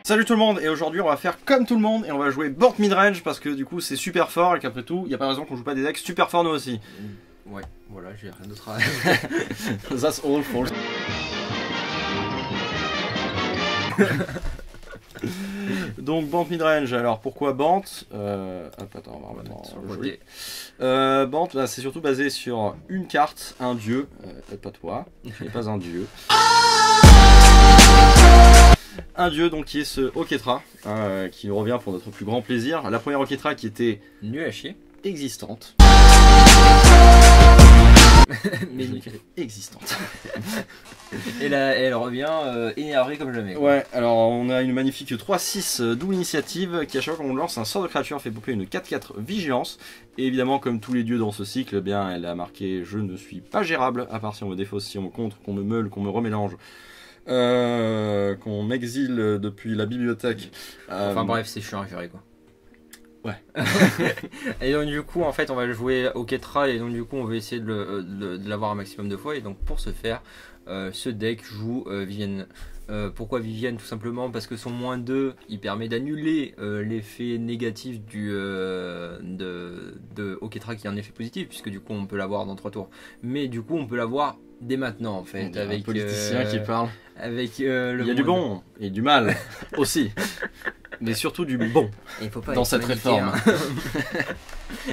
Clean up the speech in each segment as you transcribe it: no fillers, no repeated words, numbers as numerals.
Salut tout le monde, et aujourd'hui on va faire comme tout le monde et on va jouer Bant Midrange parce que du coup c'est super fort et qu'après tout il n'y a pas de raison qu'on joue pas des decks super forts nous aussi. Ouais, voilà, j'ai rien d'autre à... That's all false. Donc Bant Midrange, alors pourquoi Bant hop, attends, on va remettre sur le joli. Bant, bah, c'est surtout basé sur une carte, un dieu, pas toi, tu n'es pas un dieu. Un dieu donc qui est ce Oketra, qui revient pour notre plus grand plaisir. La première Oketra qui était nul à chier, existante. mais existante. Et là, elle revient énervée comme jamais. Ouais, alors on a une magnifique 3-6 double initiative qui à chaque fois qu'on lance un sort de créature fait popper une 4-4 vigilance. Et évidemment comme tous les dieux dans ce cycle, eh bien elle a marqué je ne suis pas gérable, à part si on me défausse, si on me contre, qu'on me meule, qu'on me remélange. Qu'on m'exile depuis la bibliothèque. Enfin bref, c'est chiant à gérer quoi. Ouais. Et donc du coup en fait on va jouer au Ketra et donc du coup on va essayer de l'avoir un maximum de fois. Et donc pour ce faire, ce deck joue Vivienne. Pourquoi Vivienne? Tout simplement parce que son -2 il permet d'annuler l'effet négatif de Oketra qui est un effet positif, puisque du coup on peut l'avoir dans 3 tours. Mais du coup on peut l'avoir dès maintenant en fait. Avec un politicien qui parle. Avec il y a du bon et du mal aussi. Mais surtout du bon dans cette réforme.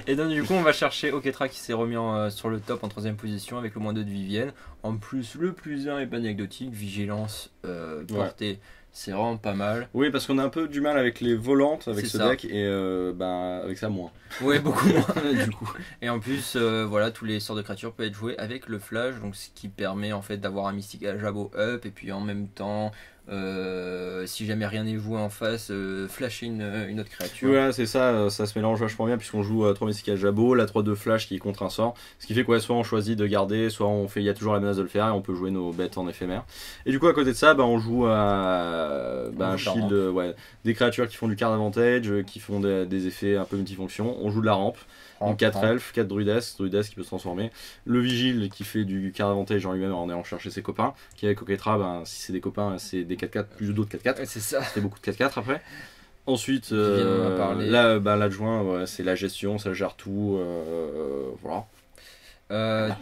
Et donc du coup on va chercher Oketra qui s'est remis sur le top en 3ème position avec le -2 de Vivienne. En plus le +1 est pas anecdotique, vigilance portée, ouais. C'est vraiment pas mal. Oui, parce qu'on a un peu du mal avec les volantes avec ce deck et avec ça moins. Oui, beaucoup moins du coup. Et en plus voilà, tous les sorts de créatures peuvent être joués avec le flash, donc ce qui permet en fait d'avoir un Mystical Jabot up et puis en même temps si jamais rien n'est joué en face, flasher une autre créature. Ouais, c'est ça, ça se mélange vachement bien puisqu'on joue 3 Mystical Jabot, la 3-2 flash qui est contre un sort, ce qui fait quoi, soit on choisit de garder, soit on fait, il y a toujours la menace de le faire et on peut jouer nos bêtes en éphémère. Et du coup à côté de ça, on joue un shield, des créatures qui font du card advantage, qui font des effets un peu multifonctions. On joue de la rampe. Donc 4 elfes, 4 druides qui peut se transformer. Le vigile qui fait du card advantage en lui-même en allant chercher ses copains. Qui avec Oketra, si c'est des copains, c'est des 4-4 plus d'autres 4-4. Ouais, c'est ça. Ça fait beaucoup de 4-4 après. Ensuite, là, l'adjoint, c'est la gestion, ça gère tout. Voilà.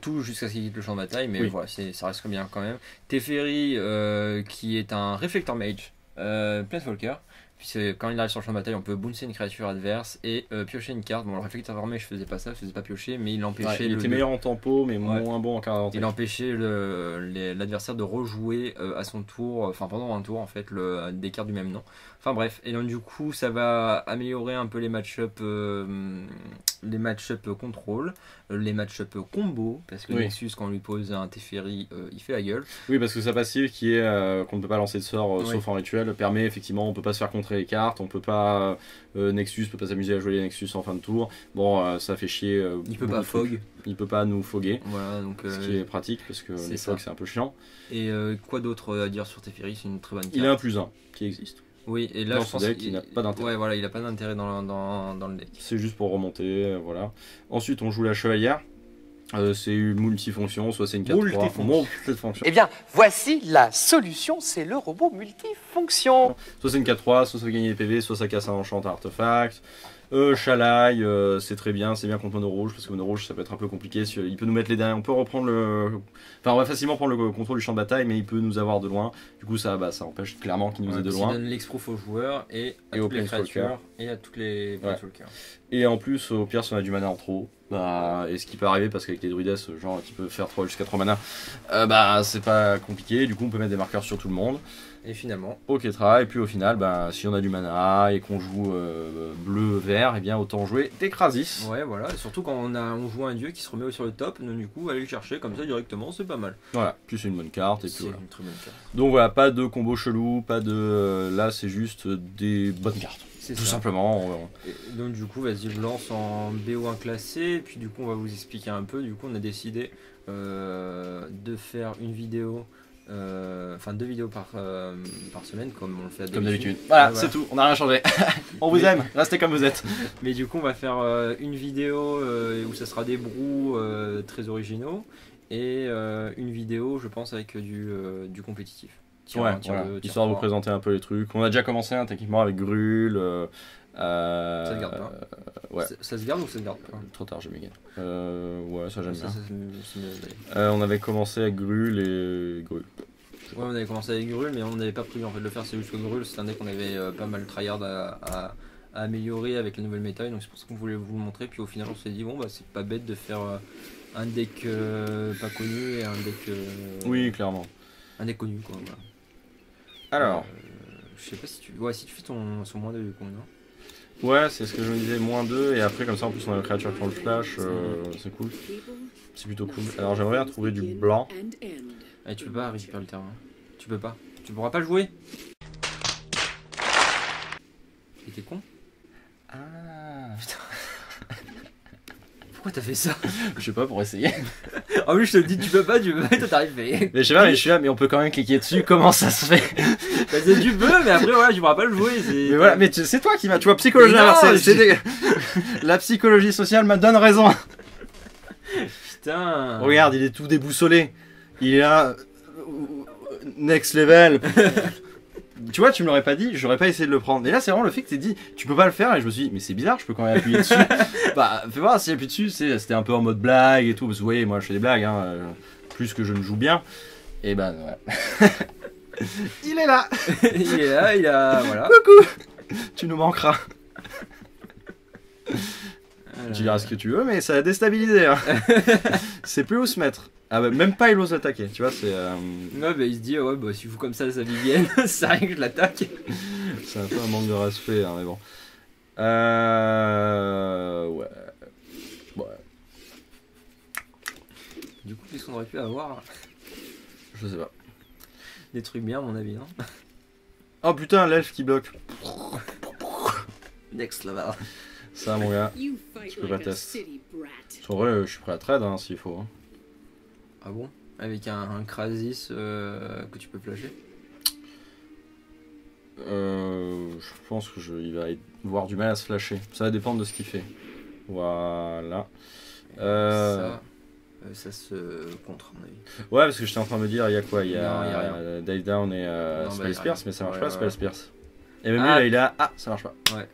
Tout jusqu'à ce qu'il quitte le champ de bataille, mais oui. Voilà, ça reste bien quand même. Teferi, qui est un réflector mage, Planeswalker. Puisque quand il arrive sur le champ de bataille, on peut bouncer une créature adverse et piocher une carte. Bon, le réflector mage, je faisais pas ça, je faisais pas piocher, mais il empêchait. Il était meilleur en tempo, mais moins bon en carte advantage. Il empêchait l'adversaire de rejouer à son tour, enfin pendant un tour en fait, des cartes du même nom. Enfin bref, et donc du coup, ça va améliorer un peu les match-up contrôle, les match-up combo, parce que Nexus, quand on lui pose un Teferi, il fait la gueule. Oui, parce que sa passive qui est qu'on ne peut pas lancer de sort sauf en rituel permet effectivement, on peut pas se faire contrer les cartes, on peut pas Nexus peut pas s'amuser à jouer les Nexus en fin de tour. Bon, ça fait chier. Il peut pas fog. Il peut pas nous foguer. Voilà, donc ce qui est pratique parce que les fogs c'est un peu chiant. Et quoi d'autre à dire sur Teferi? C'est une très bonne carte. Il a un +1 qui existe. Oui, et là dans je pense qu'il n'a pas d'intérêt. Ouais, voilà, il n'a pas d'intérêt dans le deck. C'est juste pour remonter, voilà. Ensuite, on joue la chevalière. C'est une multifonction, soit c'est une 4-3. Multifonction. Eh bien, voici la solution, c'est le robot multifonction. Soit c'est une 4-3, soit ça fait gagner des PV, soit ça casse un enchant, un artefact. Chalaï, c'est très bien, c'est bien contre mono rouge, parce que mono rouge ça peut être un peu compliqué, il peut nous mettre les derniers, on peut reprendre on va facilement prendre le contrôle du champ de bataille, mais il peut nous avoir de loin, du coup ça empêche clairement qu'il nous ait de loin. Ça donne l'exproof aux joueurs et à toutes les créatures et à toutes les Planeswalkers. Et en plus, au pire, si on a du mana en trop, et ce qui peut arriver, parce qu'avec les druides, genre qui peut faire jusqu'à 3 mana, c'est pas compliqué, du coup on peut mettre des marqueurs sur tout le monde. Et finalement, Oketra, et puis au final, si on a du mana et qu'on joue bleu-vert, et bien autant jouer des Krasis. Ouais, voilà, et surtout quand on joue un dieu qui se remet sur le top, donc du coup, aller le chercher comme ça directement, c'est pas mal. Voilà, puis c'est une bonne carte. C'est une très bonne carte. Donc voilà, pas de combo chelou, pas de. Là, c'est juste des bonnes cartes. Tout simplement. Et donc du coup, vas-y, je lance en BO1 classé, et puis du coup, on va vous expliquer un peu. Du coup, on a décidé de faire une vidéo. Enfin 2 vidéos par semaine comme on le fait d'habitude. Voilà, c'est tout, on n'a rien changé. On vous aime, restez comme vous êtes. Mais du coup on va faire une vidéo où ça sera des brous très originaux et une vidéo je pense avec du compétitif. tier Ouais, 1, tier voilà. 2, tier Histoire de vous 3. présenter un peu les trucs. On a déjà commencé techniquement avec Grul. Ça se garde pas. Ouais. Ça se garde ou ça se garde pas? Trop tard, j'ai méga. Ouais, ça j'aime bien. c'est mieux, d'ailleurs. On avait commencé avec Grul et Grul. Ouais, on avait commencé avec Grul, mais on n'avait pas prévu en fait de le faire. C'est juste que Grul, c'est un deck qu'on avait pas mal tryhard à améliorer avec la nouvelle méta, donc c'est pour ça qu'on voulait vous le montrer. Puis au final, on s'est dit, bon, bah c'est pas bête de faire un deck pas connu et un deck. Oui, clairement. Un deck connu, quoi. Voilà. Alors. Je sais pas si tu. Ouais, si tu fais son moins de combien? Ouais, c'est ce que je me disais, -2, et après, comme ça, en plus, on a une créature qui ont le flash, c'est cool. C'est plutôt cool. Alors, j'aimerais bien trouver du blanc. Ah, tu peux pas récupérer le terrain. Tu peux pas. Tu pourras pas le jouer. Et t'es con? Ah. Putain. Pourquoi t'as fait ça? Je sais pas, pour essayer. En plus, je te le dis, tu peux pas, et toi t'arrives. Mais je sais pas, mais je suis là, mais on peut quand même cliquer dessus, comment ça se fait? Bah, tu peux, mais après, voilà, tu pourras pas le jouer. Mais voilà, mais c'est toi qui m'as. Tu vois, psychologie. La psychologie sociale me donne raison. Putain. Regarde, il est tout déboussolé. Il est là. Next level. Tu vois, tu me l'aurais pas dit, j'aurais pas essayé de le prendre. Et là, c'est vraiment le fait que t'es dit, tu peux pas le faire. Et je me suis dit, mais c'est bizarre, je peux quand même appuyer dessus. Bah, fais voir si j'appuie dessus. C'était un peu en mode blague et tout. Parce que vous voyez, moi, je fais des blagues, hein, plus que je ne joue bien. Et ben, ouais. Il est là. Il est là, il a. Voilà. Coucou. Tu nous manqueras. Tu diras ce que tu veux, mais ça a déstabilisé. Hein. C'est plus où se mettre. Ah bah, même pas il ose attaquer, tu vois, c'est... Ouais, bah il se dit, ouais, bah si je joue comme ça sa Vivienne, ça rien que je l'attaque. C'est un peu un manque de respect, hein, mais bon. Ouais. Ouais. Du coup, qu'est-ce qu'on aurait pu avoir? Je sais pas. Des trucs bien, à mon avis, hein. Oh putain, l'elfe qui bloque. Next level. Ça, mon gars, je peux pas tester. En vrai, je suis prêt à trade, hein, s'il faut. Hein. Ah bon? Avec un Krasis que tu peux flasher? Je pense que il va avoir du mal à se flasher. Ça va dépendre de ce qu'il fait. Voilà. Ça se contre, à mon avis. Ouais, parce que j'étais en train de me dire, il y a quoi? Il y Non, y a a rien. Dive Down et Non, Spell y a Spears, rien. mais ça marche Ouais, pas, ouais. Spell Spears. Et même lui, Ah. là, il a... Ah, ça marche pas. Ouais.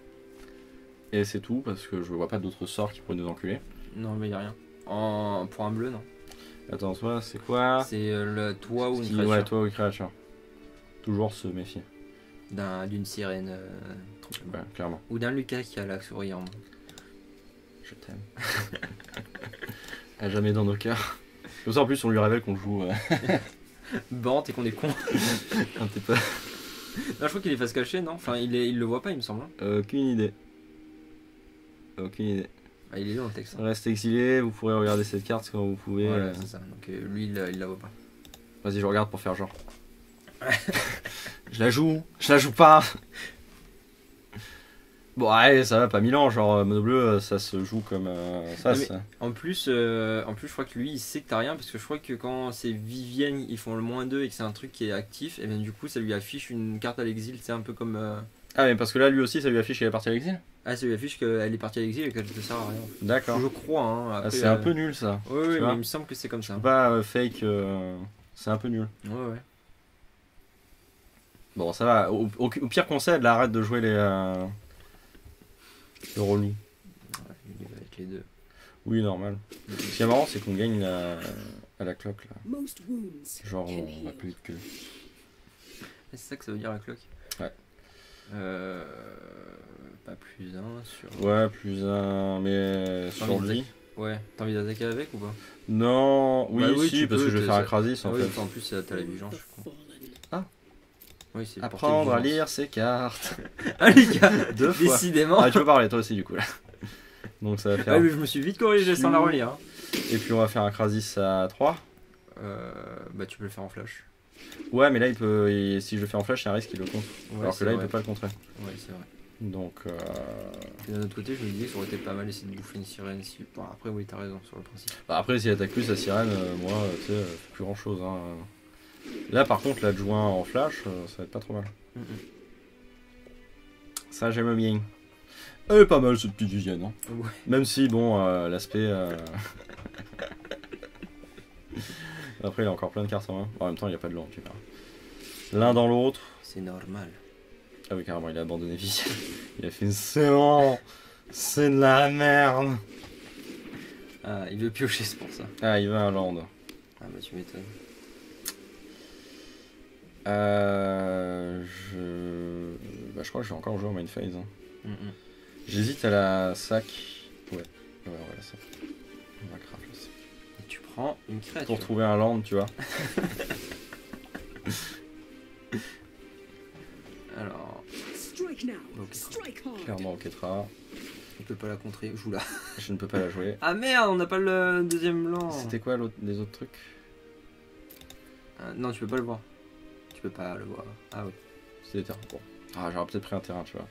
Et c'est tout, parce que je vois pas d'autres sorts qui pourraient nous enculer. Non, mais y'a rien. Pour un bleu, non. Attends, toi, c'est quoi? C'est le toit ou une créature. Ouais, toi ou une créature. Toujours se méfier. D'une sirène. Ouais, clairement. Ou d'un Lucas qui a l'axe souriant. Je t'aime. À jamais dans nos cœurs. Comme ça, en plus, on lui révèle qu'on joue... Bante et qu'on est con. un petit peu... Non, je crois qu'il est face cachée, non? Enfin, il le voit pas, il me semble. Hein. Aucune idée. Aucune idée. Ah, il est dans le texte. Hein. Reste exilé, vous pourrez regarder cette carte quand vous pouvez. Voilà, c'est ça. Donc lui, il la voit pas. Vas-y, je regarde pour faire genre. Je la joue pas. Bon, ouais, ça va, pas 1000 ans, genre mono bleu, ça se joue comme ça. Mais en plus, je crois que lui, il sait que t'as rien, parce que je crois que quand c'est Vivienne, ils font le -2 et que c'est un truc qui est actif, et bien du coup, ça lui affiche une carte à l'exil, c'est un peu comme. Ah, mais parce que là, lui aussi, ça lui affiche qu'il est parti à l'exil. Ah, ça lui affiche qu'elle est partie à l'exil et qu'elle ne sert à rien. D'accord. Je crois, hein. Après, C'est un peu nul ça. Oui, mais vois il me semble que c'est comme ça. Pas fake, c'est un peu nul. Ouais. Bon, ça va. Au pire conseil, là, arrête de jouer le relou. Ouais, il va avec les deux. Oui, normal. Ce qui est marrant, c'est qu'on gagne à la cloque là. Genre, on va plus vite que. C'est ça que ça veut dire la cloque? Ouais. Pas plus 1 sur. Ouais, plus 1, mais sur lui. Ouais, t'as envie d'attaquer avec ou pas? Non, oui, Bah oui, si, tu parce peux, que je vais faire un Krasis en oui, fait. en plus, t'as la vigilance, je crois. Ah. Oui, c'est Apprendre à lire ses cartes. Ah, les gars, 2 fois. décidément. Ah, tu peux parler toi aussi du coup là. Donc ça va faire. Ouais, mais je me suis vite corrigé sans la relire. Hein. Et puis on va faire un Krasis à 3. Bah, tu peux le faire en flash. Ouais, mais là, si je le fais en flash, il y a un risque qu'il le contre. Ouais, alors que là, vrai. il peut pas le contrer. Ouais, c'est vrai. Donc. Et d'un autre côté, je me disais que ça aurait été pas mal d'essayer de bouffer une sirène ici. Bon, après, oui, t'as raison sur le principe. Bah, après, s'il attaque plus sa sirène, moi, tu sais, plus grand chose. Hein. Là, par contre, l'adjoint en flash, ça va être pas trop mal. Ça, j'aime bien. Elle est pas mal cette petite Vivienne. Hein. Ouais. Même si, bon, l'aspect. Après, il a encore plein de cartes en main. En même temps, il n'y a pas de lampe, tu vois. l'un dans l'autre. C'est normal. Ah oui, carrément, il a abandonné Vivienne. Il a fait c'est bon, c'est de la merde. Ah, il veut piocher, c'est pour ça. Ah, il va à Land. Ah bah tu m'étonnes. Je crois que je vais encore jouer en main phase. Hein. Mm-mm. J'hésite à la sac. Ouais, la sac. On va craft la sac. Et tu prends une créature. Pour trouver un land, tu vois. Alors, Strike now. Ok. Strike hard. Clairement, Oketra. on peut pas la contrer, joue là. Je ne peux pas la jouer. Ah merde, on n'a pas le deuxième land. C'était quoi les autres trucs? Non, tu peux pas le voir. Tu peux pas le voir. Ah oui. C'était des terrains. Bon. Ah, j'aurais peut-être pris un terrain, tu vois.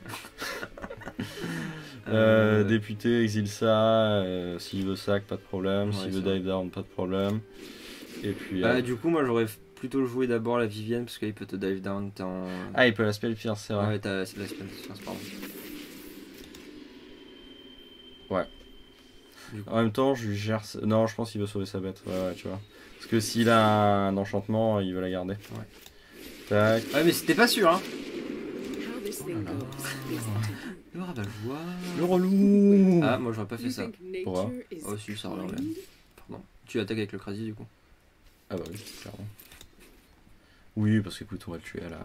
Euh, Député, exile ça. S'il veut sac, pas de problème. Ouais, S'il veut c'est dive down, pas de problème. Et puis. Bah, du coup, moi j'aurais plutôt joué d'abord la Vivienne parce qu'il peut te dive down. Ah, il peut la spell pierce, c'est vrai. Ouais, t'as la spell pierce, pardon. Ouais. Du coup. En même temps, je lui gère. Non, je pense qu'il veut sauver sa bête. Ouais, tu vois. Parce que s'il a un enchantement, il veut la garder. Ouais. Tac. Ouais, mais c'était pas sûr, hein. How this thing là là. goes is up to you. Le rabat-joie. Le relou. Ah, moi j'aurais pas fait You ça. think nature Pourquoi is Oh, si, ça revient. kind? Pardon. Tu attaques avec le crazy du coup. Ah bah oui, clairement. Oui, parce qu'écoute, on va le tuer à la.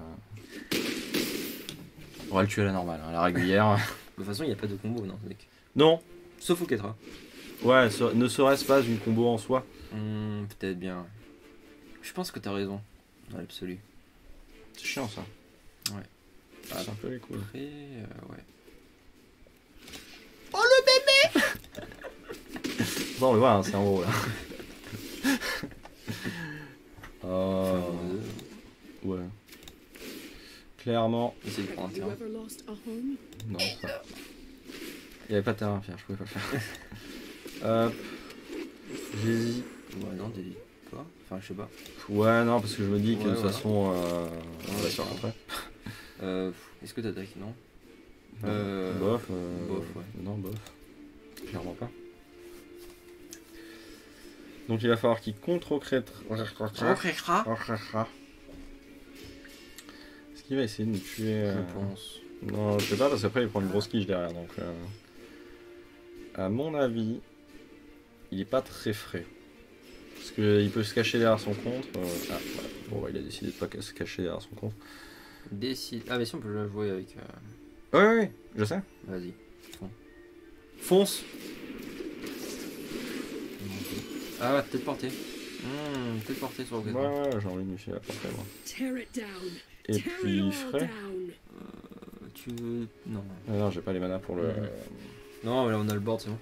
On va le tuer à la normale, hein, à la régulière. De toute façon, il n'y a pas de combo, non, mec. Non. Sauf au Ketra. Ouais, ne serait-ce pas une combo en soi. Peut-être bien. Je pense que t'as raison, dans l'absolu. C'est chiant ça. Ouais. C'est un peu les couilles. Après, ouais. Bon, on le voit, hein, c'est en haut là. Enfin, Ouais. Clairement, essaye de prendre un Have you terrain. ever lost a home? non, ça. Il n'y avait pas de terrain, Pierre, je pouvais pas le faire. Hop. J'hésite. Ouais, non, délite pas. Enfin, je sais pas. Ouais, non, parce que je me dis que Ouais, de toute voilà. façon, on va sur après. Est-ce que t'attaques? Non. Bof. bof, ouais. Non, bof. Clairement pas. Donc il va falloir qu'il contre-crête. Est-ce qu'il va essayer de nous tuer Je pense. Non, je sais pas, parce qu'après il prend une grosse quiche derrière. Donc, à mon avis, il est pas très frais. Parce qu'il peut se cacher derrière son contre. Ah, voilà. Bon, il a décidé de pas se cacher derrière son contre. Décide. Ah, mais si on peut le jouer avec. Ouais, je sais. Vas-y. Fonce. Ah ouais, peut-être porté. Peut-être porté sur le Ketra. Ouais, j'ai envie de me filer à portée, moi. Tear it down. Et Tear puis it all frais. down. Tu veux. Non. Ah non, j'ai pas les manas pour le. Non, mais là on a le board, c'est bon.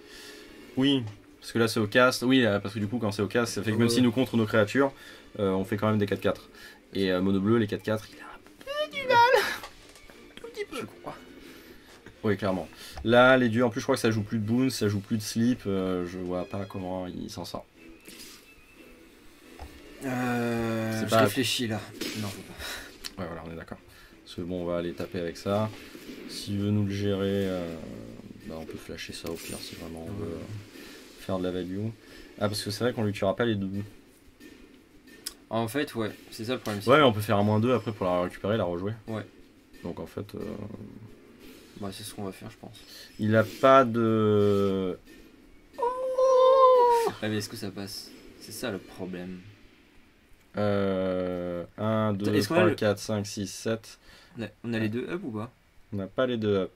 Oui, parce que là c'est au cast. Oui, parce que du coup, quand c'est au cast, ça fait que même si nous contre nos créatures, on fait quand même des 4-4. Et mono bleu, les 4-4, il a un peu du mal. Tout petit peu. Je crois. Oui, clairement. Là, les dieux, en plus, je crois que ça joue plus de boons, ça joue plus de sleep. Je vois pas comment il s'en sort. Je pas- réfléchis là. Non, faut pas. Ouais, voilà, on est d'accord. Parce que bon, on va aller taper avec ça. S'il veut nous le gérer, on peut flasher ça au pire si vraiment on veut faire de la value. Ah, parce que c'est vrai qu'on lui tuera pas les deux. En fait, ouais, c'est ça le problème. Ouais, mais on peut faire un -2 après pour la récupérer, la rejouer. Ouais. Donc en fait, Bah, c'est ce qu'on va faire, je pense. il a pas de. Ah, mais est-ce que ça passe? C'est ça le problème. 1, 2, Est-ce qu'on a 3, le- 4, 5, 6, 7. On a les deux up ou pas? On n'a pas les deux up.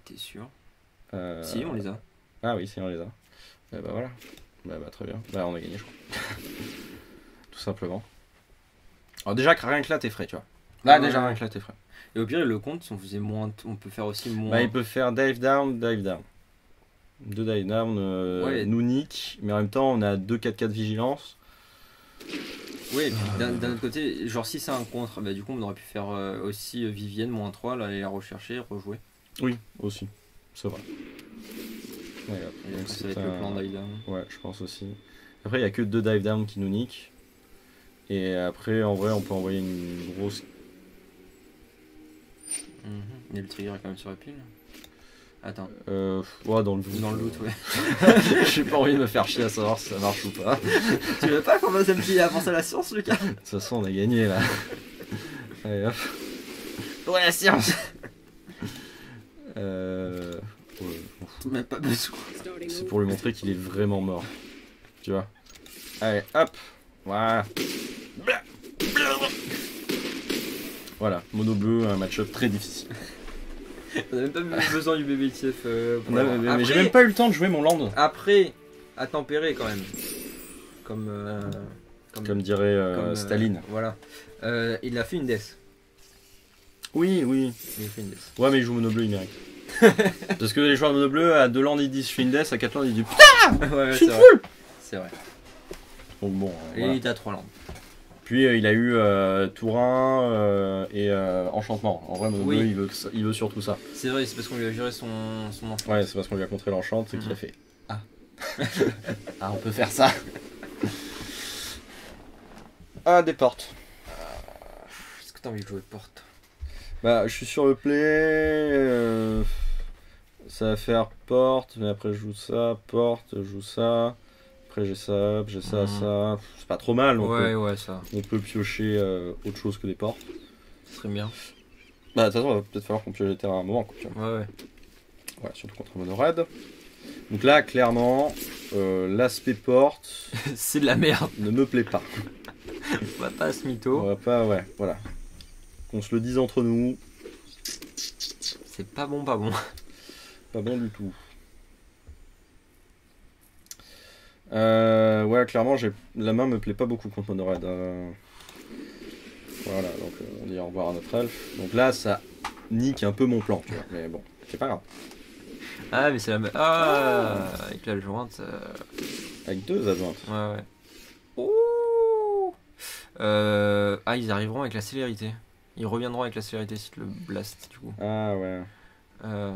T'es sûr? Euh, Si, on les a. Ah oui, si, on les a. Bah voilà. Bah très bien. Bah on a gagné, je crois. Tout simplement. Alors déjà, rien que là, t'es frais, tu vois. Là, Ouais. déjà, rien que là, t'es frais. Et au pire, le compte, si on faisait moins, on peut faire aussi moins. Bah, il peut faire dive down, dive down. 2 dive down, Ouais. nous nique, mais en même temps, on a 2 4-4 vigilance. Oui, et puis d'un autre côté, genre si c'est un contre, bah du coup on aurait pu faire aussi Vivienne -3, là, aller la rechercher, rejouer. Oui, aussi. C'est vrai. Ouais, Et donc après, ça c'est va être un- le plan dive down. Ouais, je pense aussi. Après, il n'y a que 2 dive down qui nous niquent. Et après, en vrai, on peut envoyer une grosse. Et le trigger est quand même sur la pile. Attends, Ouais, dans le doute. dans le doute, ouais. J'ai pas envie de me faire chier à savoir si ça marche ou pas. Tu veux pas qu'on fasse un petit avance à la science, Lucas? De toute façon, on a gagné là. Allez hop. Ouais, la science. Ouais, je m'en fous. Même pas besoin. Starting C'est over. pour lui montrer qu'il est vraiment mort. Tu vois. Allez, hop. Voilà. Voilà, mono bleu, un match-up très difficile. On a même pas besoin du BBTF. Mais j'ai même pas eu le temps de jouer mon land. Après, à tempérer quand même. Comme Comme comme, Staline. Voilà. Il a fait une death. Oui, oui. Il a fait une death. Ouais, mais il joue mono bleu, il mérite. Parce que les joueurs de mono bleu, à 2 lands ils disent je fais une death, à 4 lands ils disent Ouais, je suis c'est vrai. full. C'est vrai. Donc bon, Et voilà. il était à 3 landes. Puis il a eu Tourin et Enchantement. En vrai, mono Oui. bleu, il veut surtout ça. C'est vrai, c'est parce qu'on lui a juré son enfant. Ouais, c'est parce qu'on lui a contré l'enchant qu'il Mhm. a fait Ah. Ah, on peut faire ça. Ah, des portes. Est-ce que t'as envie de jouer porte? Bah, je suis sur le play. Ça va faire porte, mais après je joue ça, porte, je joue ça. Après j'ai ça, Mhm. ça. C'est pas trop mal. Ouais, ça. On peut piocher autre chose que des portes. Ce serait bien. Bah, de toute façon, il va peut-être falloir qu'on pioche des terrains à un moment. Quoi, tu vois. Ouais. Ouais, surtout contre Mono Red. Donc là, clairement, l'aspect porte C'est de la merde. ne me plaît pas. On va pas se On mytho. va pas, ouais, voilà. Qu'on se le dise entre nous, C'est pas bon, pas bon. pas bon du tout. Ouais, clairement, la main me plaît pas beaucoup contre Mono Red. Voilà, donc on dit au revoir à notre elfe. Donc là, ça nique un peu mon plan, tu vois. Mais bon, c'est pas grave. Ah, mais c'est la même. Ah, avec la jointe. Avec 2 adjointes. Ouais. Ouh. Ah, ils arriveront avec la célérité. Ils reviendront avec la célérité si tu le blast, du coup. Ah ouais. Euh...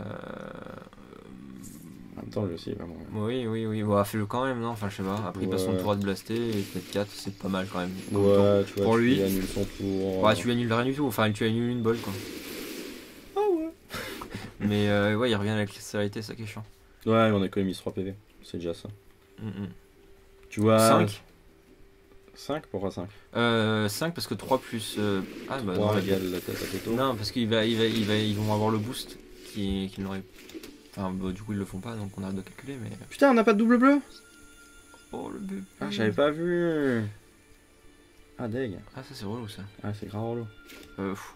En même temps, lui aussi, vraiment. Oui. Bah, fais-le quand même, non? Enfin, je sais pas. Après, il passe son Ouais. tour à te blaster et te mettre 4, c'est pas mal quand même. Comme tour. Ouais, tu vois, Pour tu lui. annules son tour. Ouais, tu lui annules rien du tout. Enfin, tu annules une bolle, quoi. Ah ouais. Mais ouais, il revient avec la célérité, ça qui est chiant. Ouais, on a quand même mis 3 PV. C'est déjà ça. Mm. Tu vois. 5 5 Pourquoi 5 5 parce que 3 plus. Ah, bah 3 non, égale la tête à Toto. non, parce qu'ils vont avoir le boost qu'ils n'auraient. Enfin, bah, du coup, ils le font pas, donc on arrête de calculer, mais. Putain, on n'a pas de double bleu. Oh, le but. Ah, j'avais pas vu. Ah, deg. Ah, ça, c'est relou, ça. Ah, c'est grave relou. Pff.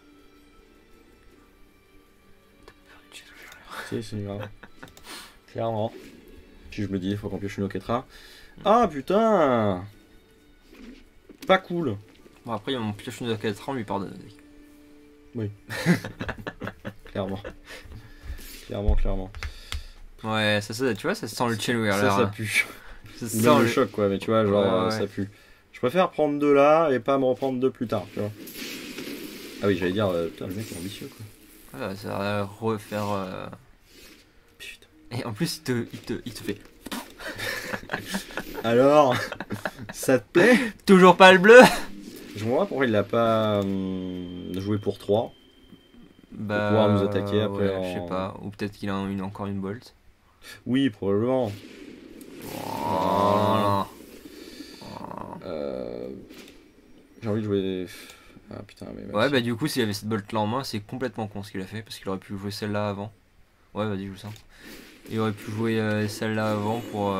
Si, c'est grave. Clairement. Puis je me dis, il faut qu'on pioche une Oketra. Ah, putain. Pas cool. Bon, après, on pioche une 4 ans, on lui pardonne. Clairement. Clairement. Ouais, ça, tu vois, ça sent le Chelware Ça, là. ça pue. Ça Ou sent même le le. choc, quoi. Mais tu vois, genre, Ouais. ça pue. Je préfère prendre 2 là et pas me reprendre 2 plus tard, tu vois. Ah oui, j'allais dire, putain, le mec est ambitieux, quoi. Ouais, ça va refaire. Putain. Et en plus, il te fait. Alors, ça te plaît? Toujours pas le bleu. Je vois pourquoi il l'a pas joué pour 3. Bah. pouvoir nous attaquer après ouais, je en- sais pas. Ou peut-être qu'il a encore une bolt. Oui, probablement. Oh. J'ai envie de jouer. Ah putain, mais. Ouais, bah du coup, s'il avait cette bolt là en main, c'est complètement con ce qu'il a fait parce qu'il aurait pu jouer celle-là avant. Ouais, vas-y, joue ça. Il aurait pu jouer celle-là avant pour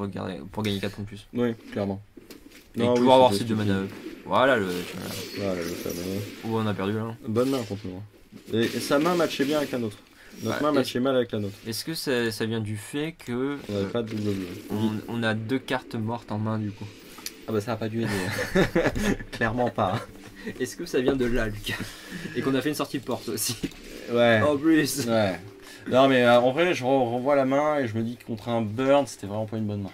gagner 4 points de plus. Oui, clairement. Et Non, pouvoir oui, avoir c'est ces deux stupide. mana up. Voilà le. Voilà, le fameux. Où on a perdu là. Bonne main contre nous. Et sa main matchait bien avec la nôtre. Notre Ouais, main matchait mal avec la nôtre. Est-ce que ça vient du fait que On n'avait pas de double bleu. on a 2 cartes mortes en main du coup? Ah bah ça a pas dû aider. Clairement pas. Est-ce que ça vient de là, Lucas? Et qu'on a fait une sortie de porte aussi. Ouais. En plus. Ouais. Non mais en vrai, je revois la main et je me dis que contre un burn, c'était vraiment pas une bonne main.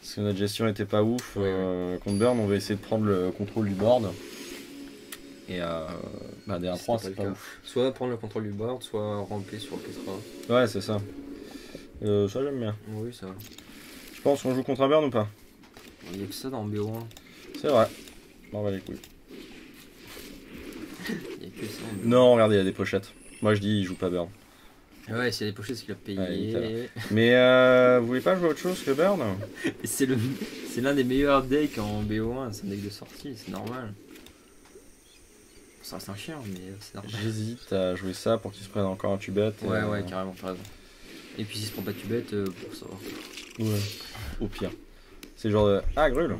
Parce que notre gestion était pas ouf. Ouais. Contre burn, on va essayer de prendre le contrôle du board. Et bah des 1-3, c'est pas ouf. Soit prendre le contrôle du board, soit ramper sur le Ketra. Ouais, c'est ça. Ça j'aime bien. Oui, ça va. Je pense qu'on joue contre un burn ou pas? Il n'y a que ça dans BO1. C'est vrai. Bon, bah les couilles. Il n'y a que ça en BO1. Non, regardez, il y a des pochettes. Moi je dis, il joue pas burn. Ouais, s'il y a des pochettes, c'est qu'il a payé. Ouais, il est Mais vous voulez pas jouer à autre chose que Burn? Et c'est l'un des meilleurs decks en BO1, c'est un deck de sortie, c'est normal. Ça reste un chien, mais c'est normal. J'hésite à jouer ça pour qu'il se prenne encore un tubette. Ouais, carrément, t'as raison. Et puis s'il se prend pas de tubette, pour ça va. Ouais. Au pire. C'est le genre de. Ah, Grul.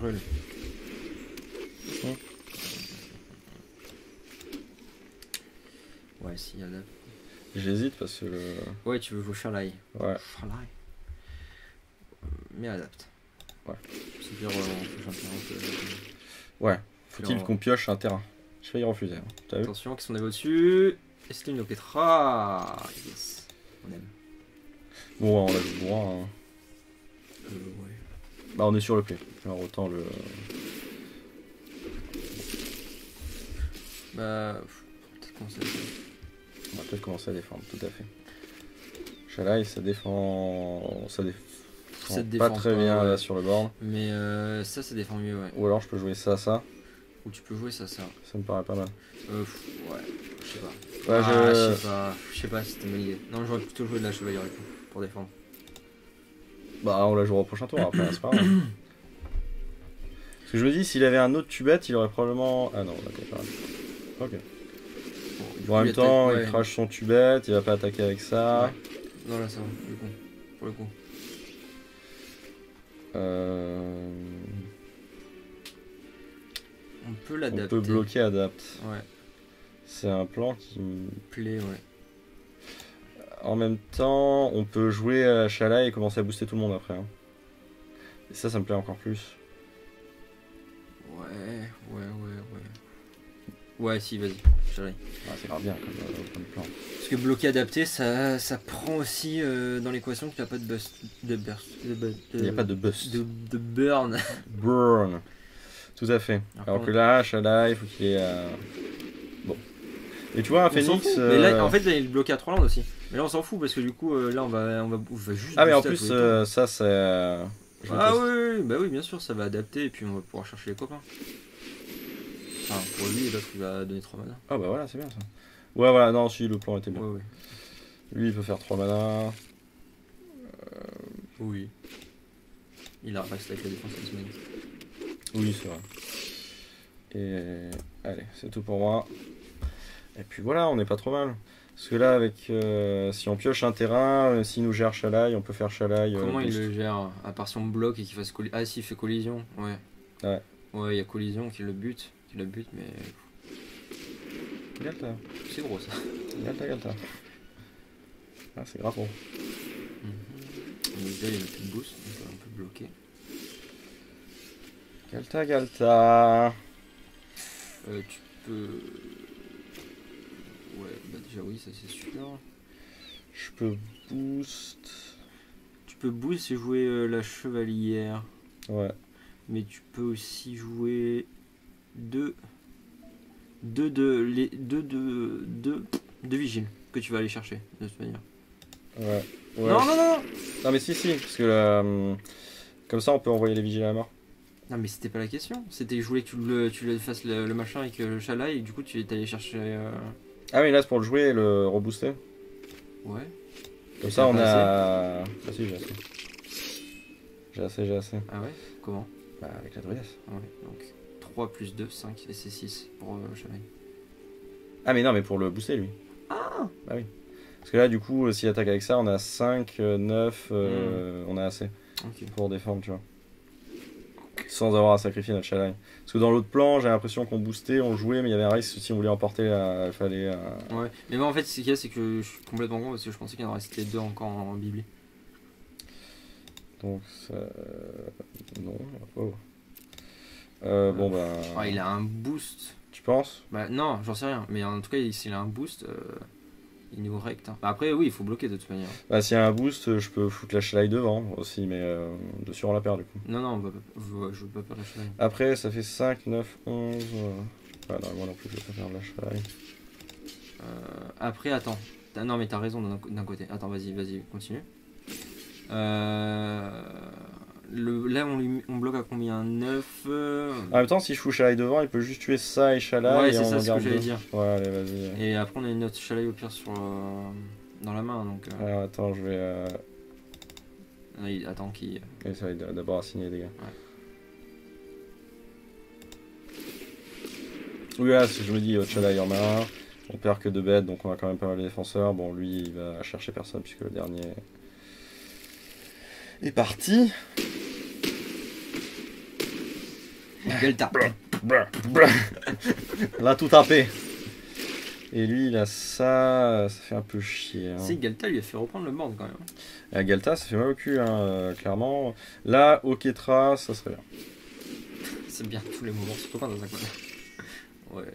Ouais, si, y a là. J'hésite parce que. Ouais, tu veux jouer Shalai. Ouais. Shalai. Mais adapte. Ouais. C'est dire, on peut chanter Ouais. Faut-il Alors, qu'on pioche un terrain? Je vais y refuser. Hein. T'as vu? attention, qui sont des au-dessus. Et c'était une Loketra. Yes. On aime. Bon, ouais, on l'a vu droit. Hein. Ouais. Bah, on est sur le play. Alors, autant le. Bah. Peut-être qu'on sait. On va peut-être commencer à défendre, tout à fait. Shalai, ça défend. Ça défend Ça te pas défend très pas, bien ouais. là sur le board. Mais ça défend mieux, ouais. Ou alors je peux jouer ça, ça. Ou tu peux jouer ça. Ça me paraît pas mal. Ouais, je sais pas. Ouais, Je sais pas si c'était une bonne idée. Non, j'aurais plutôt joué de la chevalière et tout, pour défendre. Bah, on la jouera au prochain tour après, c'est pas grave. Parce que je me dis, s'il avait un autre tubette, il aurait probablement. Ah non, d'accord, pas grave. Ok. Bon, en même temps, il crache son tubette, il va pas attaquer avec ça. Ouais. Non, là ça va, du coup. Pour le coup. On peut l'adapter. On peut bloquer adapt. Ouais. C'est un plan qui me Plaît, ouais. En même temps, on peut jouer à Shalai et commencer à booster tout le monde après. Hein. Et ça me plaît encore plus. Ouais. Ouais, si, vas-y, Shalai. Ah, c'est grave bien comme plan. Parce que bloquer adapté, ça prend aussi dans l'équation qu'il n'y a pas de burst. Il n'y a pas de bust. De burn. Burn. Tout à fait. Alors que là, Shalai, il faut qu'il ait. Bon. Et tu vois, un Phoenix. Mais là, en fait, il est bloqué à 3 landes aussi. Mais là, on s'en fout parce que du coup, là, on va juste. Ah, mais en plus, ça, c'est. Ah oui, bah oui, bien sûr, ça va adapter et puis on va pouvoir chercher les copains. Enfin, pour lui, l'autre, il va donner 3 mana. Ah, bah voilà, c'est bien ça. Ouais, voilà, non, si, le plan était bien. Ouais. Lui, il peut faire 3 mana. Oui. Il a resté avec la défense de ce mec. Oui, c'est vrai. Et allez, c'est tout pour moi. Et puis voilà, on n'est pas trop mal. Parce que là, avec si on pioche un terrain, s'il nous gère Shalai, on peut faire Shalai. Comment il le gère? À part si on bloque et qu'il fasse collision. Ah, si, il fait collision, ouais. Ouais, il y a collision qui le bute, mais. Galta. C'est gros ça. Galta. Ah, c'est grave gros. Donc là, il y a plus de boost, donc on peut bloquer. Galta. Tu peux. Ouais, bah déjà oui, ça c'est sûr. Je peux boost. Tu peux boost et jouer la chevalière. Ouais. Mais tu peux aussi jouer deux vigiles que tu vas aller chercher de toute manière. Ouais. Non. Non mais si, parce que comme ça on peut envoyer les vigiles à la mort. Non mais c'était pas la question, c'était je voulais que tu le fasses le machin avec le Shalai et du coup tu es allé chercher... Ah oui, là c'est pour le jouer et le rebooster. Ouais. Comme ça on a... Ah si, j'ai assez. Ah ouais? Comment? Bah avec la druidesse. Ouais, donc 3 plus 2, 5 et c'est 6 pour Shalai. Ah mais non, mais pour le booster lui. Ah! Bah oui. Parce que là du coup s'il attaque avec ça on a 5, 9, on a assez pour défendre, tu vois. Sans avoir à sacrifier notre Shalai. Parce que dans l'autre plan j'ai l'impression qu'on boostait, on jouait mais il y avait un risque si on voulait emporter, il fallait... Ouais, mais moi en fait ce qu'il y a c'est que je suis complètement con parce que je pensais qu'il en restait 2 encore en bibli. Donc ça... Non. Oh. Bon bah... Ah, il a un boost. Tu penses? Bah non, j'en sais rien. Mais en tout cas, s'il a un boost, il nous recte. Hein. Bah, après, oui, il faut bloquer de toute manière. Bah s'il y a un boost, je peux foutre la Shalai devant aussi, mais dessus on la perd du coup. Non, je veux pas perdre la Shalai. Après ça fait 5, 9, 11... Ah non, moi non plus je vais pas perdre la Shalai. Après, attends. Non, mais t'as raison d'un côté. Attends, vas-y, continue. Là, on bloque à combien? 9 En même temps, si je fous Shalai devant, il peut juste tuer ça et Shalai. Ouais, et c'est on ça ce que garde j'allais deux. dire. Ouais, allez, vas-y. Et après, on a une autre Shalai au pire sur dans la main, donc... Alors attends, je vais... Attends, qui... Oui, ça va d'abord assigner les dégâts. Oui, là, si je me dis, Chala, il y en a un. On perd que 2 bêtes, donc on a quand même pas mal de défenseurs. Bon, lui, il va chercher personne, puisque le dernier est parti. Delta. Là, tout tapé. Et lui, il a ça fait un peu chier. Hein. C'est Galta lui a fait reprendre le board quand même. Et Galta, ça fait mal au cul, hein, clairement. Là, Oketra, ça serait bien. C'est bien tous les moments, surtout quand dans un coin. Ouais.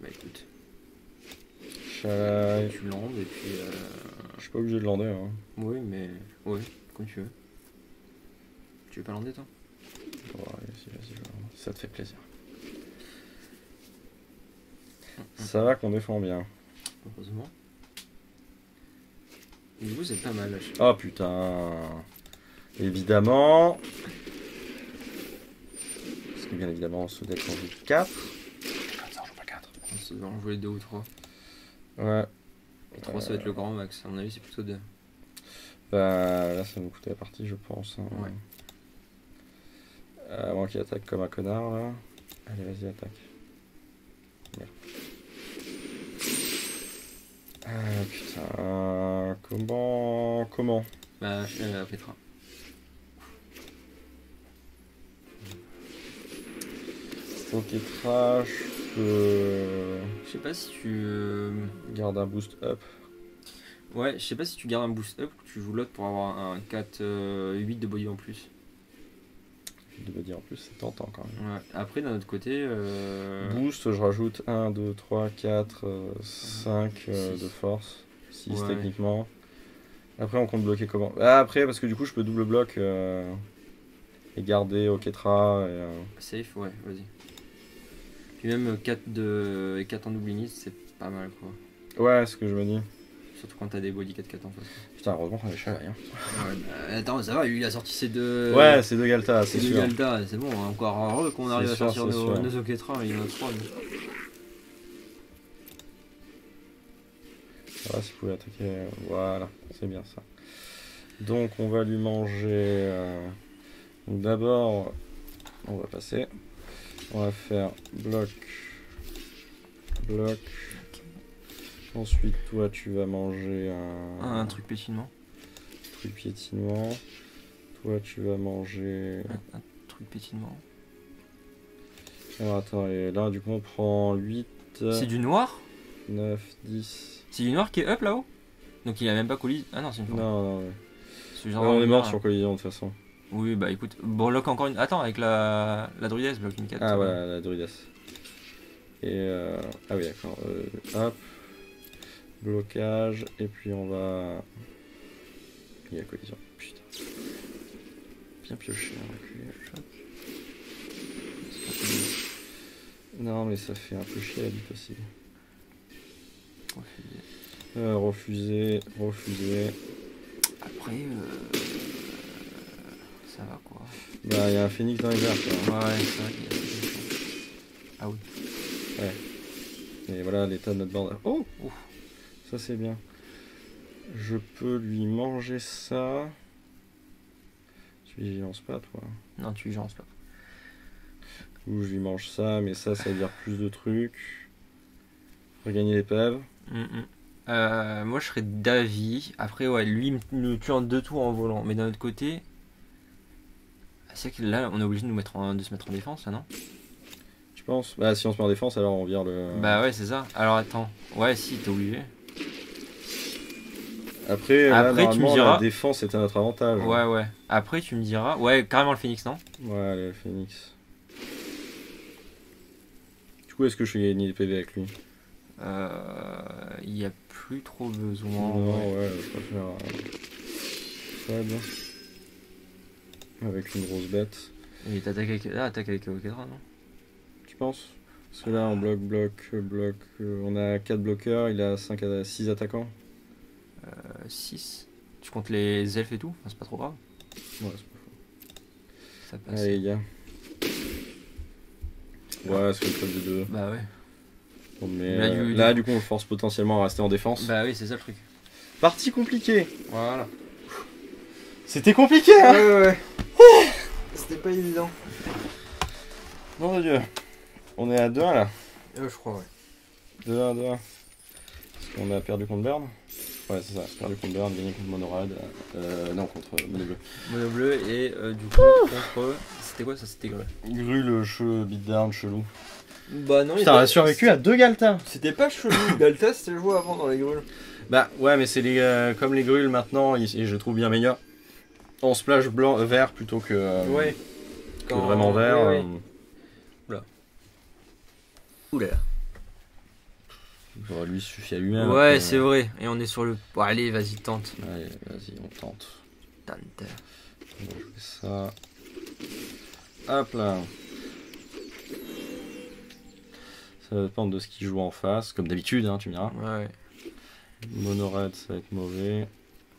Bah écoute. Chala... Tu landes et puis... Je suis pas obligé de lander. Hein. Oui, mais... Ouais, comme tu veux. Tu veux pas lander toi? Ouais, vas-y, ça te fait plaisir. Ça va qu'on défend bien. Heureusement. Et du coup, c'est pas mal là. Oh putain. Évidemment. Parce que bien évidemment, ce deck en joue 4. Comme ça, on joue pas 4. On va en jouer 2 ou 3. Ouais. 3 ça va être le grand max. À mon avis, c'est plutôt 2. Bah là, ça va nous coûter la partie, je pense. Hein. Ouais. Avant qu'il attaque comme un connard là. Allez, vas-y, attaque. Merde. Ah putain. Comment Bah, Petra. Ok, trash. Je sais pas si tu... Garde un boost up. Ouais, je sais pas si tu gardes un boost up ou tu joues l'autre pour avoir un 4-8 de body en plus. De me dire en plus, c'est tentant quand même. Ouais. Après, d'un autre côté... Boost, je rajoute 1, 2, 3, 4, 5 de force. 6 Ouais. techniquement. Après, on compte bloquer comment? Ah, après, parce que du coup, je peux double bloc et garder Oketra. Safe, ouais, vas-y. Puis même 4 et 4 en double init, c'est pas mal quoi. Ouais, ce que je me dis. Surtout quand t'as des body 4-4 en face. Putain, heureusement qu'on a des chevaux, hein. Ouais, bah, attends, ça va, lui il a sorti ses deux. Ouais, c'est 2 Galta, c'est ses deux sûr. Galta, c'est bon, hein, encore heureux qu'on arrive à C'est sûr, sortir c'est sûr. nos Oketra, il y en a 3. Voilà, si vous pouvez attaquer. Voilà, c'est bien ça. Donc, on va lui manger. Donc, d'abord, on va passer. On va faire bloc. Bloc. Ensuite, toi, tu vas manger Un truc pétinement. truc piétinement. Toi, tu vas manger. Un truc pétinement. Alors, attends, et là, du coup, on prend 8, C'est du noir 9, 10. C'est du noir qui est up là-haut. Donc il a même pas collision. Ah non, c'est une fois. Non, ouais. C'est genre On est mort noir, sur collision de toute façon. Oui, bah écoute, bloque encore une. Attends, avec la druidesse, bloque une 4. Ah, voilà, la druidesse. Et. Ah, oui, d'accord. Hop. Blocage. Et puis, on va. Il y a collision. Putain. Bien pioché, hein, reculé. Non, mais ça fait un peu chier à vite aussi. Refuser. Après, ça va quoi. Bah, il y a un phénix dans les airs, quoi. Ouais, c'est vrai qu'il y a des choses. Ah oui. Et voilà l'état de notre bande. Oh, ça c'est bien. Je peux lui manger ça. Tu vigilance pas, toi. Non, tu vigilances pas. Ou je lui mange ça, mais ça veut dire plus de trucs. Regagner l'épave. Moi je serais d'avis. Après, ouais, lui il me tue en 2 tours en volant. Mais d'un autre côté, c'est vrai que là on est obligé de se mettre en défense là, non? Tu penses? Bah, si on se met en défense, alors on vire le. Bah ouais, c'est ça. Alors attends. Ouais, si, t'es obligé. Après là, tu me normalement, diras. la défense est à notre avantage. Ouais. Après, tu me diras. Ouais, carrément le phénix, non? Ouais, le phénix. Du coup, est-ce que je fais gagner des PV avec lui? Il n'y a plus trop besoin. Non, ouais, je préfère. Faible. Avec une grosse bête. Et t'attaques avec. Ah, attaque avec Oketra, non? Tu penses? Parce que là, on bloc. On a 4 bloqueurs, il a 6 attaquants. 6. Tu comptes les elfes et tout? Enfin, c'est pas trop grave. Ouais, c'est pas faux. Ça passe. Allez, les gars. Ouais, c'est une faute de 2. Bah ouais. Bon, mais Là, là, du coup, on le force potentiellement à rester en défense. Bah oui, c'est ça le truc. Partie compliquée. Voilà. C'était compliqué, hein. Ouais. C'était pas évident. Nom de Dieu. On est à 2-1 là. Je crois, ouais. 2-1, 2-1. Est-ce qu'on a perdu contre Berne? Ouais, c'est ça. Perdu contre Berne, gagné contre Monorad. Non, contre Mono Bleu. Mono bleu et du coup contre. C'était quoi ça? C'était Grul. Grul, le cheveu, beatdown, chelou. Bah non, Putain, on a survécu à 2 Galta. C'était pas chelou. Galta c'était joué avant dans les Gruls. Bah ouais, mais c'est les comme les grules maintenant, et je les trouve bien meilleurs. En splash blanc, vert plutôt que, Ouais. que vraiment vert. Oui, oui. Oulala. Lui suffit à lui-même. Ouais, après, c'est vrai. Et on est sur le. Bon, allez, vas-y, tente. Allez, vas-y, on tente. Tente. On va jouer ça. Hop là. Ça va dépendre de ce qu'il joue en face, comme d'habitude, hein, tu me diras. Ouais. Monorad, ça va être mauvais.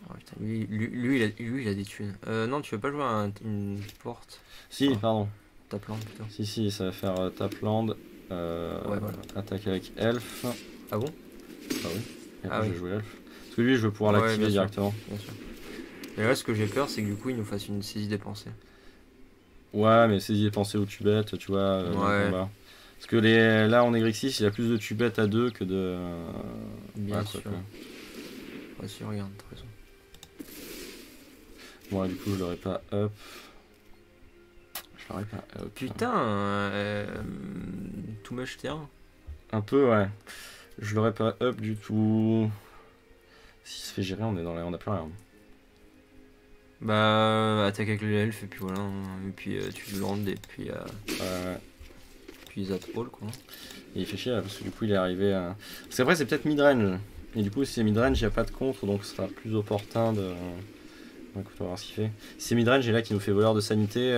Oh, putain, lui, il a des thunes. Non, tu veux pas jouer à une porte? Si, Ah. pardon. Ta plante plutôt. Si, ça va faire Tapland. Ouais, voilà. Attaque avec Elf. Ah bon? Ah oui. Et Ah après, je oui. vais jouer Elf. Parce que lui, je veux pouvoir Ouais, l'activer bien sûr. directement. Bien sûr. Et là, ce que j'ai peur, c'est que du coup, il nous fasse une saisie dépensée. Ouais, mais saisis et pensées aux tubettes, tu vois, dans le Ouais. combat. Parce que là, en Negrixis, il y a plus de tubettes à 2 que de. Bien ouais, sûr. quoi. Ouais, si, regarde, t'as raison. Bon, du coup, je l'aurais pas up. Je l'aurais pas up. Putain, tout much terrain. Un peu, ouais. Je l'aurais pas up du tout. S'il se fait gérer, on a plus rien. Bah, attaque avec l'elfe, et puis voilà. Et puis tu le landes, et puis. Puis Zap All, quoi. Et il fait chier là, parce que du coup, il est arrivé à. Parce qu'après, c'est peut-être midrange. Et du coup, si c'est midrange, il n'y a pas de contre, donc ce sera plus opportun de. Écoute, on va voir ce qu'il fait. Si c'est midrange, et là qui nous fait voleur de sanité.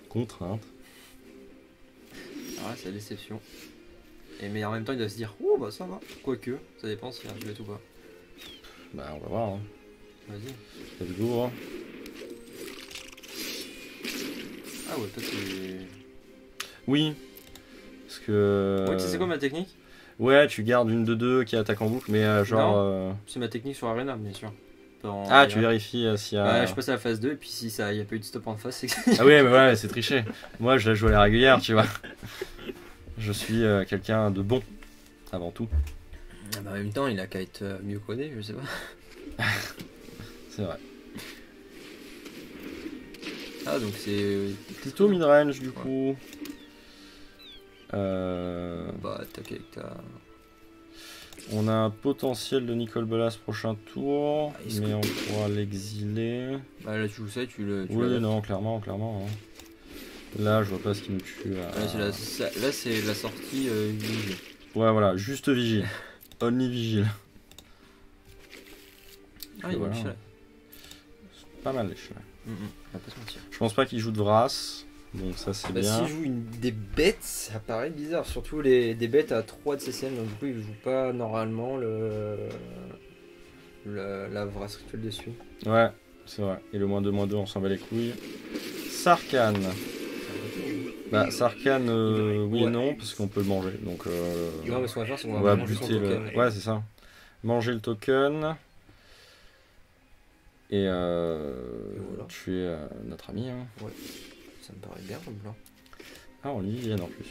Contrainte. Ah, c'est la déception. Mais en même temps, il doit se dire, oh bah ça va. Quoique, ça dépend s'il y a un duet ou pas. Bah, on va voir. Hein. Vas-y. Let's go. Hein. Ah ouais, toi c'est. Oui. Parce que. Ouais, tu sais c'est quoi ma technique? Ouais, tu gardes une de 2 qui attaque en boucle, mais genre. C'est ma technique sur Arena, bien sûr. Ah, tu vérifies s'il y a. Ouais, je passe à la phase 2, et puis si ça y a pas eu de stop en face, c'est que. Ah oui, mais voilà, c'est triché. Moi, je la joue à la régulière, tu vois. Je suis quelqu'un de bon, avant tout. Ah bah, en même temps, il a qu'à être mieux codé, je sais pas. C'est vrai. Ah, donc c'est. Plutôt midrange, du coup. Bah, attaque avec ta. On a un potentiel de Nicole Bolas prochain tour, Ah, est-ce mais que- on pourra l'exiler. Bah, là, tu joues ça, tu le. Oui, non, clairement. Hein. Là, je vois pas ce qui nous tue. Là, c'est la sortie vigile. Ouais, voilà, juste vigile. Only vigile. Ah, il voilà. va le Pas mal les cheveux. On va pas se mentir. Je pense pas qu'il joue de Vras, donc ça c'est Bah, bien. s'il joue des bêtes, ça paraît bizarre. Surtout des bêtes à 3 de CCM, donc du coup, il joue pas normalement la vraie rituel dessus. Ouais, c'est vrai. Et le -2, on s'en bat les couilles. Sarkhan. Bah, Sarkhan, oui et Ouais. non, parce qu'on peut le manger. Donc, Non, mais ce qu'on va faire, c'est qu'on on va va manger son buter le. token. Ouais, c'est ça. Manger le token. Et voilà. tuer notre ami. Hein. Ça me paraît bien comme plan. Ah, on y vient en plus.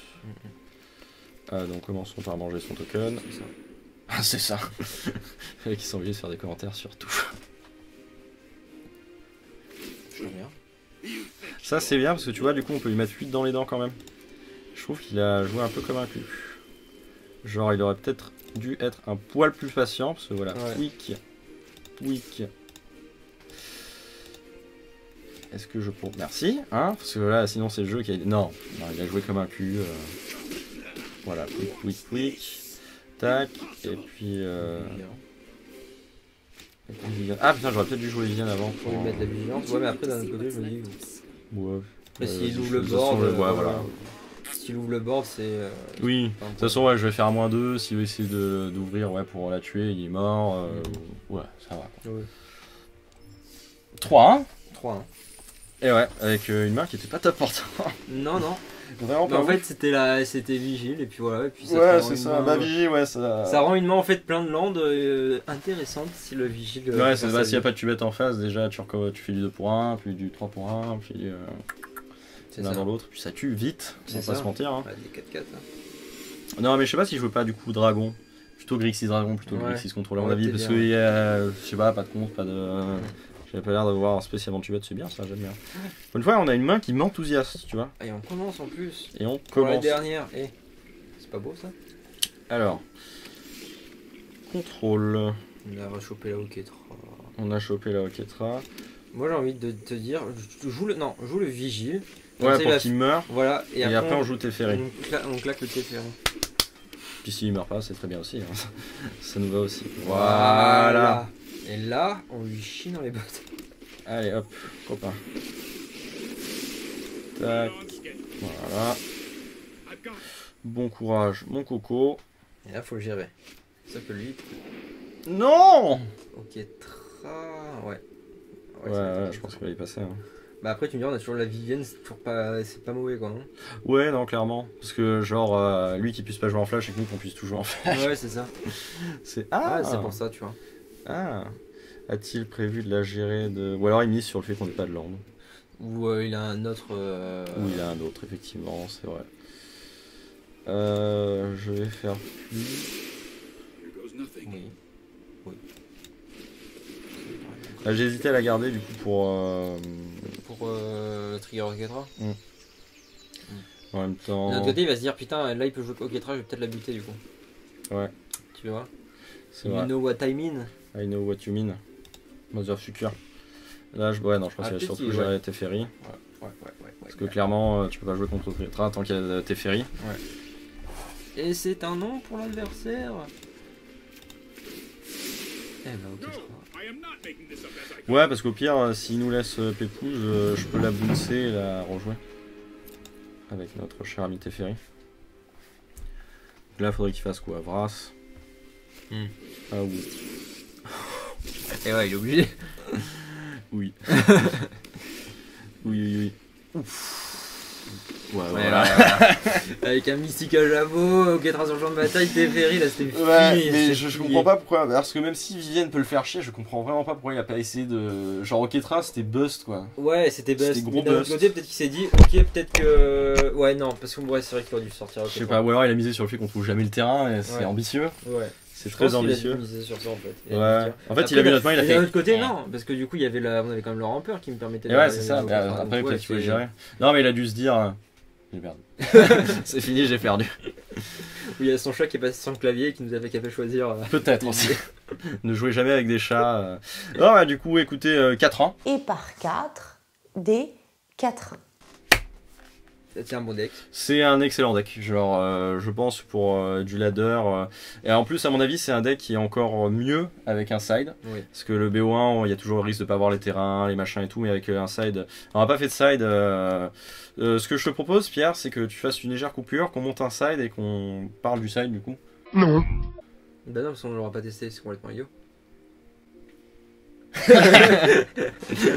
Donc, commençons par manger son token. C'est ça. Ah, c'est ça. Les mecs qui sont obligés de faire des commentaires sur tout. Je trouve bien. Ça c'est bien parce que tu vois, du coup on peut lui mettre 8 dans les dents quand même. Je trouve qu'il a joué un peu comme un cul. Genre il aurait peut-être dû être un poil plus patient parce que voilà, Ouais. Pouic. Est-ce que je peux... Merci, hein, parce que là sinon c'est le jeu qui a... Non, il a joué comme un cul. Voilà, pouic. Tac, et puis... Ah putain, j'aurais peut-être dû jouer Viviane avant Pour lui mettre la vigilance. Ouais, mais après, d'un autre côté, je me dis. Ouais. Mais s'il de ouvre le toute board. façon, ouais, voilà. S'il ouvre le board, c'est. Oui, de toute façon, ouais, je vais faire -2. S'il veut essayer d'ouvrir pour la tuer, il est mort. Ouais, ça va. Ouais. 3-1. 3-1. Et ouais, avec une main qui était pas top portant. Non. Vraiment Bah, pas en ouf. fait, c'était Vigile, et puis voilà. Et puis ça te Ouais, rend c'est une ça. main- Bah, Vigie, ouais, ça. Ça rend une main en fait plein de landes intéressantes si le Vigile. Ouais, c'est bah, s'il n'y a pas de tubette en face, déjà tu fais du 2 pour 1, puis du 3 pour 1, puis c'est l'un ça. dans l'autre, puis ça tue vite, C'est sans ça. pas se mentir. Hein. Ouais, des 4-4. Hein. Non, mais je sais pas si je veux pas du coup Dragon. Plutôt Grixis Dragon, plutôt Ouais. Grixis contrôleur, à mon Ouais, avis, t'es parce bien. que je sais pas de compte, pas de. J'avais pas l'air d'avoir spécialement de tubette, c'est bien ça, j'aime bien. Une fois, on a une main qui m'enthousiaste, tu vois. Et on commence en plus. Et on Pour la commence. dernière. C'est pas beau ça? Alors, contrôle. On a rechopé la Oketra. On a chopé la Oketra. Moi j'ai envie de te dire, joue le Vigile. Comme Ouais, ça, il pour va- qu'il meure. Voilà, Et après, on joue Teferi. on claque le Teferi. Puis s'il meurt pas, c'est très bien aussi. Hein. Ça nous va aussi. Voilà. Et là, on lui chie dans les bottes. Allez, hop, copain. Tac. Voilà. Bon courage, mon coco. Et là, faut le gérer. Sauf que lui, Non! Oketra. Ouais. Ouais, je pense qu'il va y passer. Hein. Bah après, tu me dis, on a toujours la Vivienne, c'est toujours pas, c'est pas mauvais quoi, non? Ouais, non, clairement. Parce que, genre, lui qui puisse pas jouer en flash et que nous qu'on puisse tout jouer en flash. Ouais, c'est ça. C'est. Ah, c'est pour ça, tu vois. Ah! A-t-il prévu de la gérer de. Ou alors il mise sur le fait qu'on n'ait pas de land. Ou il a un autre. Ou il a un autre, effectivement, c'est vrai. Je vais faire plus. Oui. Ah, j'ai hésité à la garder du coup pour. Pour Trigger Oketra. En même temps. De l'autre côté, il va se dire putain, là il peut jouer Oketra, je vais peut-être la buter du coup. Ouais. Tu vois? C'est You vrai. know what I mean? I know what you mean. Motherfucker. Là, ouais, non, je pense Ah, qu'il va peut-être surtout qu'il- gérer ouais. Teferi. Ouais. Parce que clairement, tu peux pas jouer contre Tritra tant qu'il y a Teferi. Et c'est un nom pour l'adversaire. Eh ben, Oketra. Ouais, parce qu'au pire, s'il nous laisse Pépouze, je peux la bouncer et la rejouer. Avec notre cher ami Teferi. Là, faudrait qu'il fasse quoi? Vras. Ah oui. Et ouais, il est obligé. Oui. oui. Ouf. Ouais, Voilà. Avec un Mystica Jabo, Oketra sur le champ de bataille, Teferi, là c'était fini. Ouais, mais c'est je plié. comprends pas pourquoi. Parce que même si Vivienne peut le faire chier, je comprends vraiment pas pourquoi il a pas essayé de. Genre, Oketra c'était bust quoi. Ouais, c'était best. C'était gros Mais d'un autre bust. côté, peut-être qu'il s'est dit, ok, peut-être que. Ouais, non, parce que ouais, c'est vrai qu'il aurait dû sortir. Je sais pas, ou alors il a misé sur le fait qu'on trouve jamais le terrain et c'est Ouais. ambitieux. Ouais. C'est Je très pense qu'il a ambitieux. dû miser sur ça en fait. Ouais. En fait, il a vu notre main, il a Et fait. d'un autre côté, non, parce que du coup, il y avait on avait quand même le rampeur qui me permettait Et ouais, c'est ça. Mais après, peut-être qu'il faut le gérer. Non, mais il a dû se dire. J'ai perdu. C'est fini, j'ai perdu. Où il y a son chat qui est passé sur le clavier et qui nous avait qu'à fait choisir. Peut-être aussi. Ne jouez jamais avec des chats. Non, bah, du coup, écoutez, 4 ans. Et par 4, des 4. C'est un bon deck. C'est un excellent deck, genre je pense pour du ladder. Et en plus, à mon avis, c'est un deck qui est encore mieux avec un side. Oui. Parce que le BO1, il y a toujours le risque de pas avoir les terrains, les machins et tout, mais avec un side. On n'a pas fait de side. Ce que je te propose, Pierre, c'est que tu fasses une légère coupure, qu'on monte un side et qu'on parle du side du coup. Bah non, parce qu'on l'aura pas testé, c'est complètement idiot.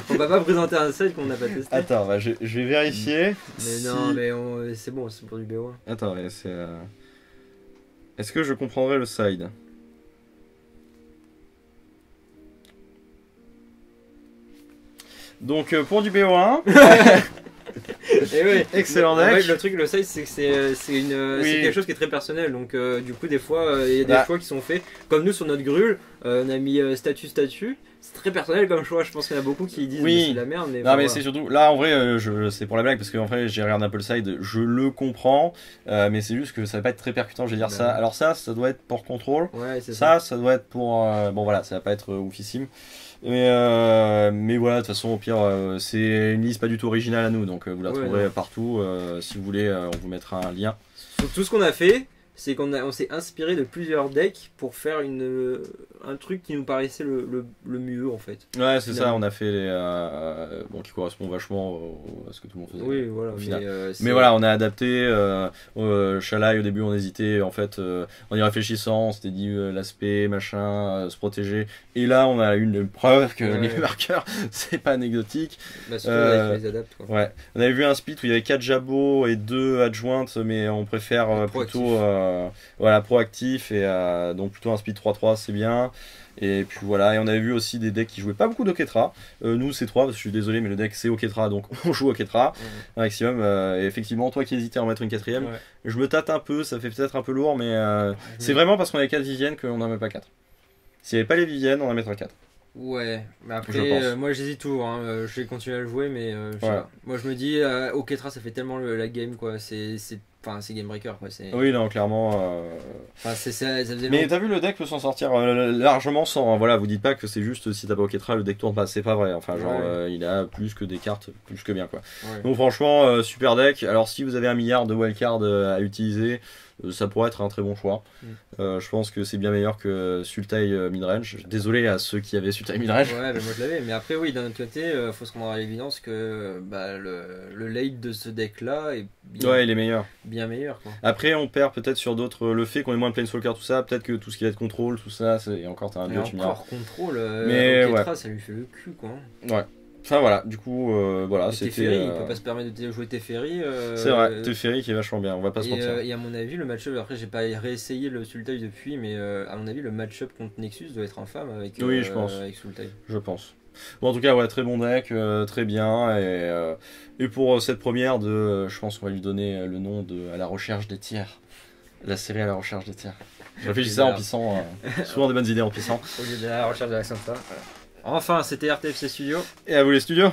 On va pas présenter un site qu'on n'a pas testé. Attends, bah, je vais vérifier. Mais si- non, mais c'est bon, c'est pour du BO1. Attends, mais c'est. Est-ce que je comprendrai le side? Donc pour du BO1, Et ouais, excellent en fait, deck. le truc, le site, c'est que c'est Oui. quelque chose qui est très personnel. Donc, du coup, des fois, il y a des Bah. choix qui sont faits. Comme nous, sur notre grule, on a mis statut. C'est très personnel comme choix. Je pense qu'il y en a beaucoup qui disent Oui. mais c'est de la merde. Mais, Non enfin, mais voilà. c'est surtout là en vrai c'est pour la blague parce qu'en vrai j'ai regardé un peu le side, je le comprends mais c'est juste que ça va pas être très percutant, je vais dire Bah. ça. Alors ça doit être pour contrôle. Ouais, c'est ça. Ça doit être pour bon voilà, ça va pas être oufissime. Mais voilà, de toute façon au pire c'est une liste pas du tout originale à nous donc vous la Ouais, trouverez non. partout si vous voulez on vous mettra un lien. Sur tout ce qu'on a fait, c'est on s'est inspiré de plusieurs decks pour faire un truc qui nous paraissait le mieux en fait. Ouais, c'est ça, Finalement. on a fait les. Bon, qui correspond vachement à ce que tout le monde faisait. Oui, voilà. au final. C'est- Mais voilà, on a adapté. Shalai, au début, on hésitait. En fait, en y réfléchissant, on s'était dit l'aspect, machin, se protéger. Et là, on a une preuve que Ouais. les marqueurs, c'est pas anecdotique. bah, surtout là, ils les adaptent quoi. Ouais, on avait vu un split où il y avait 4 jabots et 2 adjointes, mais on préfère Proactif. plutôt voilà, proactif et donc plutôt un split 3-3, c'est bien. Et puis voilà, et on avait vu aussi des decks qui jouaient pas beaucoup d'Oketra. Nous, c'est 3, parce que je suis désolé, mais le deck c'est Oketra, donc on joue Oketra un maximum. Et effectivement, toi qui hésitais à en mettre une quatrième, Ouais. je me tâte un peu, ça fait peut-être un peu lourd, mais c'est vraiment parce qu'on avait 4 Viviennes qu'on n'en met pas 4. S'il n'y avait pas les Viviennes, on en mettrait 4. Ouais, mais Je après, pense. moi j'hésite toujours, hein. Je vais continuer à le jouer, mais je sais Ouais. pas. Moi je me dis, Oketra ça fait tellement la game quoi, c'est game breaker quoi. Oui, non, clairement. Enfin, ça faisait Mais long- t'as vu, le deck peut s'en sortir largement sans. Voilà, vous dites pas que c'est juste si t'as pas Oketra, le deck tourne pas, c'est pas vrai. Enfin, genre, Ouais. il a plus que des cartes, plus que bien quoi. Ouais. Donc, franchement, super deck. Alors, si vous avez 1 milliard de wildcards à utiliser, ça pourrait être un très bon choix. Je pense que c'est bien meilleur que Sultai midrange. Désolé à ceux qui avaient Sultai midrange. Ouais, mais moi je l'avais. Mais après, oui, d'un autre côté, faut se rendre à l'évidence que bah, le late de ce deck là est Ouais, il est meilleur. bien meilleur quoi. Après, on perd peut-être sur d'autres. Le fait qu'on ait moins de Planeswalker, tout ça, peut-être que tout ce qui va être contrôle, tout ça, et encore, t'as un Et dieu, tu me diras. encore contrôle, Mais Oketra, ça lui fait le cul quoi. Ouais. Enfin voilà, du coup, voilà, Et c'était. Teferi, il peut pas se permettre de jouer Teferi. C'est vrai, Teferi qui est vachement bien, on va pas se mentir. Et à mon avis, le match-up, après j'ai pas réessayé le Sultai depuis, mais à mon avis, le match-up contre Nexus doit être infâme avec, Oui, je pense. avec Sultai. Je pense. Bon, en tout cas, ouais, très bon deck, très bien. Et pour cette première, je pense qu'on va lui donner le nom de À la recherche des tiers. La série À la recherche des tiers. Je réfléchissais en pissant. Souvent des bonnes idées en pissant. Au lieu de la recherche de la Santa. Enfin, c'était RTFC Studio. Et à vous les studios.